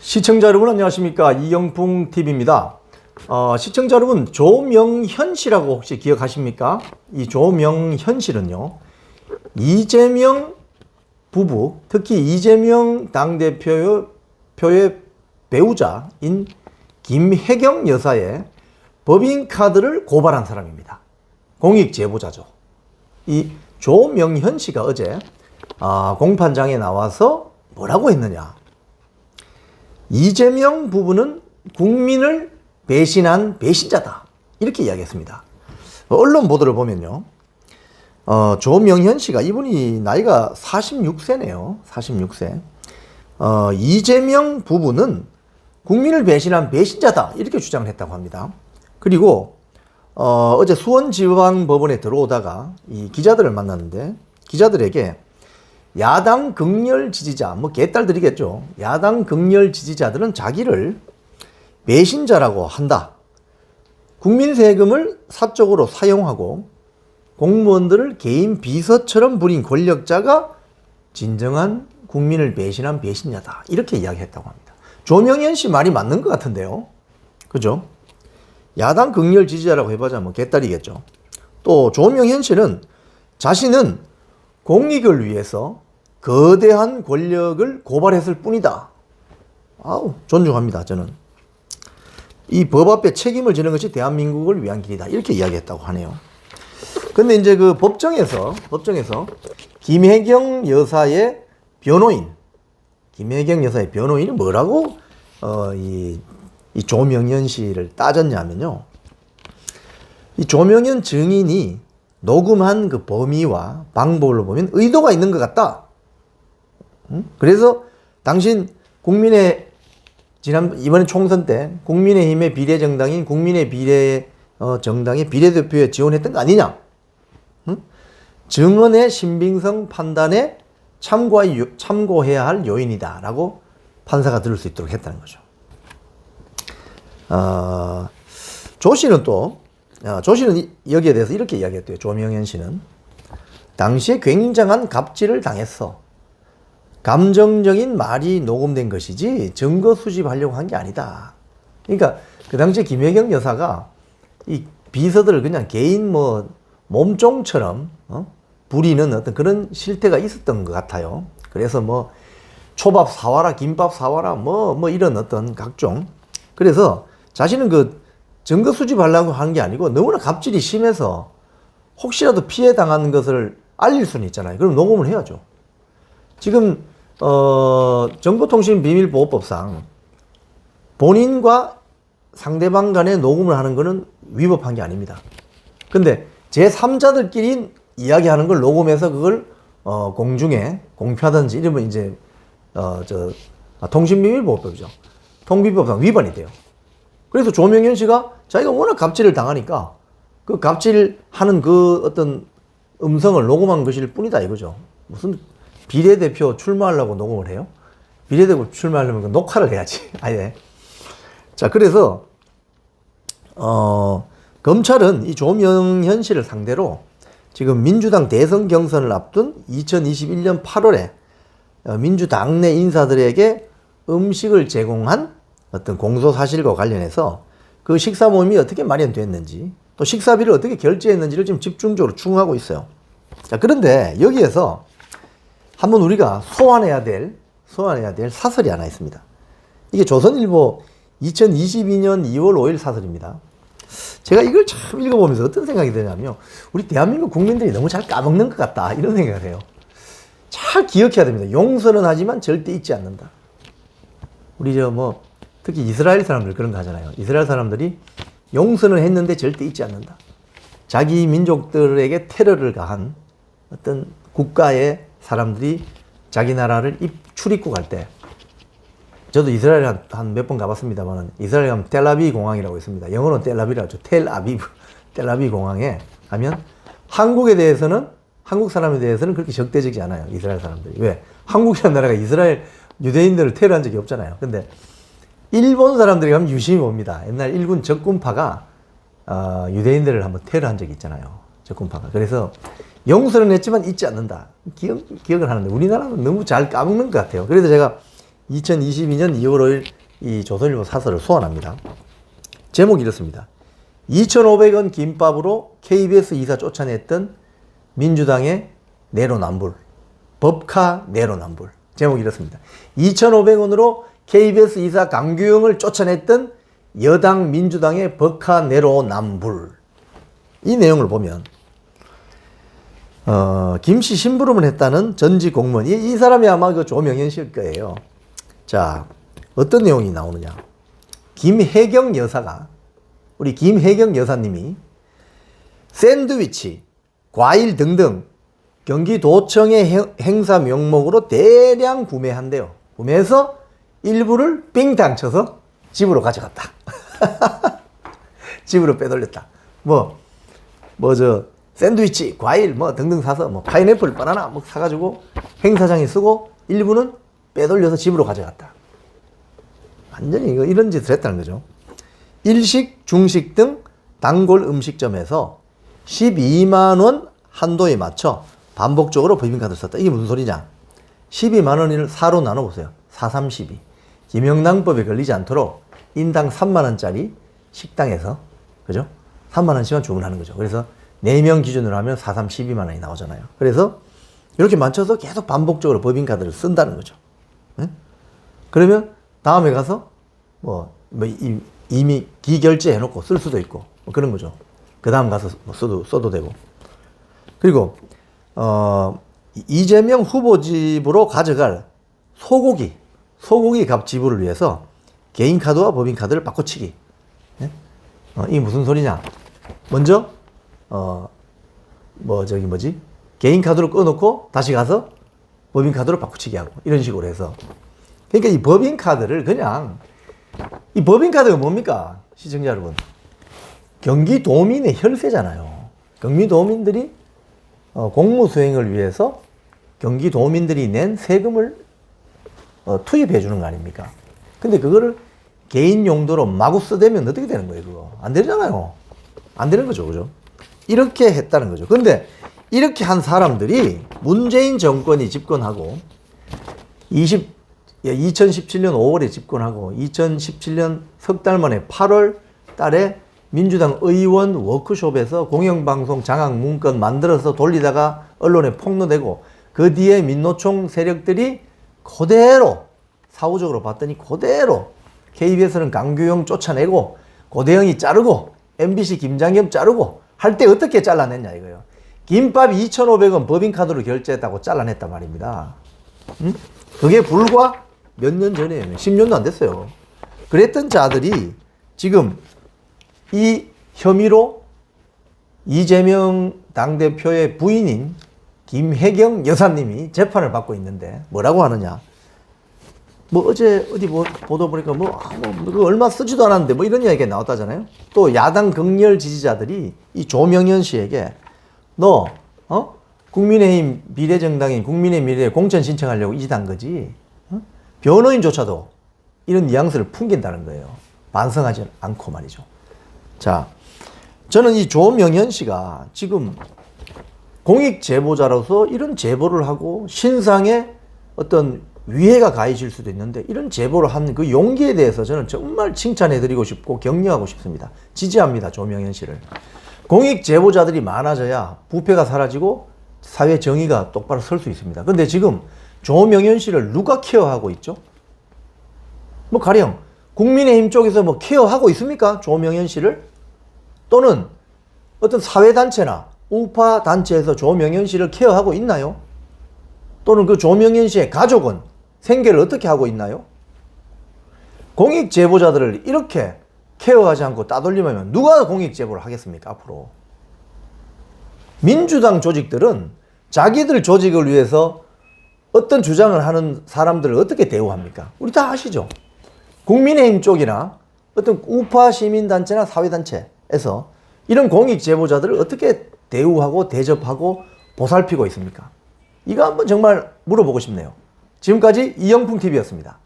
시청자 여러분 안녕하십니까, 이영풍 TV입니다. 시청자 여러분, 조명현 씨라고 혹시 기억하십니까? 이 조명현 씨는요, 이재명 부부, 특히 이재명 당대표의 배우자인 김혜경 여사의 법인카드를 고발한 사람입니다. 공익제보자죠. 이 조명현 씨가 어제 공판장에 나와서 뭐라고 했느냐? 이재명 부부는 국민을 배신한 배신자다, 이렇게 이야기했습니다. 언론 보도를 보면요, 조명현 씨가, 이분이 나이가 46세네요. 46세. 이재명 부부는 국민을 배신한 배신자다, 이렇게 주장을 했다고 합니다. 그리고 어제 수원지방법원에 들어오다가 이 기자들을 만났는데, 기자들에게 야당 극렬 지지자, 개딸들이겠죠. 야당 극렬 지지자들은 자기를 배신자라고 한다. 국민 세금을 사적으로 사용하고 공무원들을 개인 비서처럼 부린 권력자가 진정한 국민을 배신한 배신자다, 이렇게 이야기했다고 합니다. 조명현 씨 말이 맞는 것 같은데요. 그죠? 야당 극렬 지지자라고 해봐자 개딸이겠죠. 또 조명현 씨는 자신은 공익을 위해서 거대한 권력을 고발했을 뿐이다. 존중합니다, 저는. 이 법 앞에 책임을 지는 것이 대한민국을 위한 길이다, 이렇게 이야기했다고 하네요. 근데 이제 그 법정에서 김혜경 여사의 변호인이 뭐라고 이 조명현 씨를 따졌냐면요, 이 조명현 증인이 녹음한 그 범위와 방법을 보면 의도가 있는 것 같다. 그래서 당신 이번에 총선 때 국민의힘의 비례정당인 정당의 비례대표에 지원했던 거 아니냐? 증언의 신빙성 판단에 참고해야 할 요인이다라고 판사가 들을 수 있도록 했다는 거죠. 조씨는 여기에 대해서 이렇게 이야기했대요. 조명현 씨는 당시에 굉장한 갑질을 당했어. 감정적인 말이 녹음된 것이지 증거 수집하려고 한 게 아니다. 그러니까 그 당시에 김혜경 여사가 이 비서들을 그냥 개인 몸종처럼 부리는 어떤 그런 실태가 있었던 것 같아요. 그래서 초밥 사와라, 김밥 사와라, 이런 어떤 각종. 그래서 자신은 그 증거 수집하려고 한 게 아니고 너무나 갑질이 심해서 혹시라도 피해 당하는 것을 알릴 수는 있잖아요. 그럼 녹음을 해야죠. 지금 정보통신비밀보호법상 본인과 상대방 간에 녹음을 하는 것은 위법한 게 아닙니다. 근데 제3자들끼리 이야기하는 걸 녹음해서 그걸 공중에 공표하든지 이러면 이제 통신비밀보호법이죠. 통비법상 위반이 돼요. 그래서 조명현 씨가 자기가 워낙 갑질을 당하니까 그 갑질하는 그 어떤 음성을 녹음한 것일 뿐이다, 이거죠. 무슨 비례대표 출마하려고 녹음을 해요? 비례대표 출마하려면 녹화를 해야지. 아예. 자, 그래서 검찰은 이 조명현 씨를 상대로 지금 민주당 대선 경선을 앞둔 2021년 8월에 민주당 내 인사들에게 음식을 제공한 어떤 공소 사실과 관련해서 그 식사 모임이 어떻게 마련됐는지, 또 식사비를 어떻게 결제했는지를 지금 집중적으로 추궁하고 있어요. 자, 그런데 여기에서 한번 우리가 소환해야 될 사설이 하나 있습니다. 이게 조선일보 2022년 2월 5일 사설입니다. 제가 이걸 참 읽어보면서 어떤 생각이 드냐면요, 우리 대한민국 국민들이 너무 잘 까먹는 것 같다, 이런 생각을 해요. 잘 기억해야 됩니다. 용서는 하지만 절대 잊지 않는다. 우리 특히 이스라엘 사람들 그런 거 하잖아요. 이스라엘 사람들이 용서는 했는데 절대 잊지 않는다. 자기 민족들에게 테러를 가한 어떤 국가의 사람들이 자기 나라를 출입국 할 때, 저도 이스라엘 한 몇 번 가봤습니다만, 이스라엘 가면 텔아비브 공항이라고 있습니다. 영어로는 텔아비브라고 하죠. 텔아비브 공항에 가면 한국 사람에 대해서는 그렇게 적대적이지 않아요, 이스라엘 사람들이. 왜? 한국이라는 나라가 이스라엘 유대인들을 테러한 적이 없잖아요. 근데 일본 사람들이 가면 유심히 봅니다. 옛날 일본 적군파가 유대인들을 한번 테러한 적이 있잖아요, 적군파가. 그래서 용서는 했지만 잊지 않는다. 기억을 하는데 우리나라는 너무 잘 까먹는 것 같아요. 그래서 제가 2022년 2월 5일 이 조선일보 사설을 소환합니다. 제목이 이렇습니다. 2,500원 김밥으로 KBS 이사 쫓아냈던 민주당의 내로남불. 법카 내로남불. 제목이 이렇습니다. 2,500원으로 KBS 이사 강규영을 쫓아냈던 여당 민주당의 법카 내로남불. 이 내용을 보면 김씨 심부름을 했다는 전직 공무원. 이 사람이 아마 그 조명현 씨일 거예요. 자, 어떤 내용이 나오느냐. 김혜경 여사가, 우리 김혜경 여사님이 샌드위치, 과일 등등 경기도청의 행사 명목으로 대량 구매한대요. 구매해서 일부를 빙탕 쳐서 집으로 가져갔다. 집으로 빼돌렸다. 샌드위치, 과일, 등등 사서, 파인애플, 바나나, 사가지고 행사장에 쓰고 일부는 빼돌려서 집으로 가져갔다. 완전히 이런 짓을 했다는 거죠. 일식, 중식 등 단골 음식점에서 12만원 한도에 맞춰 반복적으로 법인카드를 썼다. 이게 무슨 소리냐? 12만원을 4로 나눠보세요. 4, 3, 12. 김영란법에 걸리지 않도록 인당 3만원짜리 식당에서, 그죠? 3만원씩만 주문하는 거죠. 그래서 4명 기준으로 하면 4, 3, 12만원이 나오잖아요. 그래서 이렇게 맞춰서 계속 반복적으로 법인카드를 쓴다는 거죠. 네? 그러면 다음에 가서 이미 기결제 해놓고 쓸 수도 있고 그런 거죠. 그 다음 가서 써도 되고. 그리고 이재명 후보 집으로 가져갈 소고기 값 지불을 위해서 개인카드와 법인카드를 바꿔치기. 네? 이게 무슨 소리냐? 먼저 개인카드로 꺼놓고 다시 가서 법인카드로 바꿔치기 하고 이런 식으로 해서. 그러니까 이 법인카드를 그냥, 이 법인카드가 뭡니까? 시청자 여러분. 경기도민의 혈세잖아요. 경기도민들이 공무 수행을 위해서 경기도민들이 낸 세금을 투입해 주는 거 아닙니까? 근데 그거를 개인 용도로 마구 쓰대면 어떻게 되는 거예요, 그거? 안 되잖아요. 안 되는 거죠, 그죠? 이렇게 했다는 거죠. 근데 이렇게 한 사람들이 문재인 정권이 집권하고 2017년 5월에 집권하고 2017년 석 달 만에 8월 달에 민주당 의원 워크숍에서 공영방송 장악 문건 만들어서 돌리다가 언론에 폭로되고 그 뒤에 민노총 세력들이 그대로 사후적으로 봤더니 그대로 KBS는 강규영 쫓아내고 고대영이 자르고 MBC 김장겸 자르고 할 때 어떻게 잘라냈냐 이거예요. 김밥 2,500원 법인카드로 결제했다고 잘라냈단 말입니다. 그게 불과 몇 년 전이에요. 10년도 안 됐어요. 그랬던 자들이 지금 이 혐의로 이재명 당대표의 부인인 김혜경 여사님이 재판을 받고 있는데 뭐라고 하느냐. 어제 어디 보도 보니까 그거 얼마 쓰지도 않았는데 이런 이야기가 나왔다잖아요. 또 야당 극렬 지지자들이 이 조명현 씨에게 너 국민의힘 비례정당인 국민의 미래에 공천 신청하려고 이짓한 거지. 변호인조차도 이런 뉘앙스를 풍긴다는 거예요. 반성하지 않고 말이죠. 자, 저는 이 조명현 씨가 지금 공익 제보자로서 이런 제보를 하고 신상에 어떤 위해가 가해질 수도 있는데 이런 제보를 한 그 용기에 대해서 저는 정말 칭찬해드리고 싶고 격려하고 싶습니다. 지지합니다, 조명현 씨를. 공익 제보자들이 많아져야 부패가 사라지고 사회 정의가 똑바로 설 수 있습니다. 근데 지금 조명현 씨를 누가 케어하고 있죠? 가령 국민의힘 쪽에서 케어하고 있습니까? 조명현 씨를? 또는 어떤 사회단체나 우파 단체에서 조명현 씨를 케어하고 있나요? 또는 그 조명현 씨의 가족은 생계를 어떻게 하고 있나요? 공익 제보자들을 이렇게 케어하지 않고 따돌리면 누가 공익 제보를 하겠습니까? 앞으로. 민주당 조직들은 자기들 조직을 위해서 어떤 주장을 하는 사람들을 어떻게 대우합니까? 우리 다 아시죠? 국민의힘 쪽이나 어떤 우파 시민단체나 사회단체에서 이런 공익 제보자들을 어떻게 대우하고 대접하고 보살피고 있습니까? 이거 한번 정말 물어보고 싶네요. 지금까지 이영풍TV였습니다.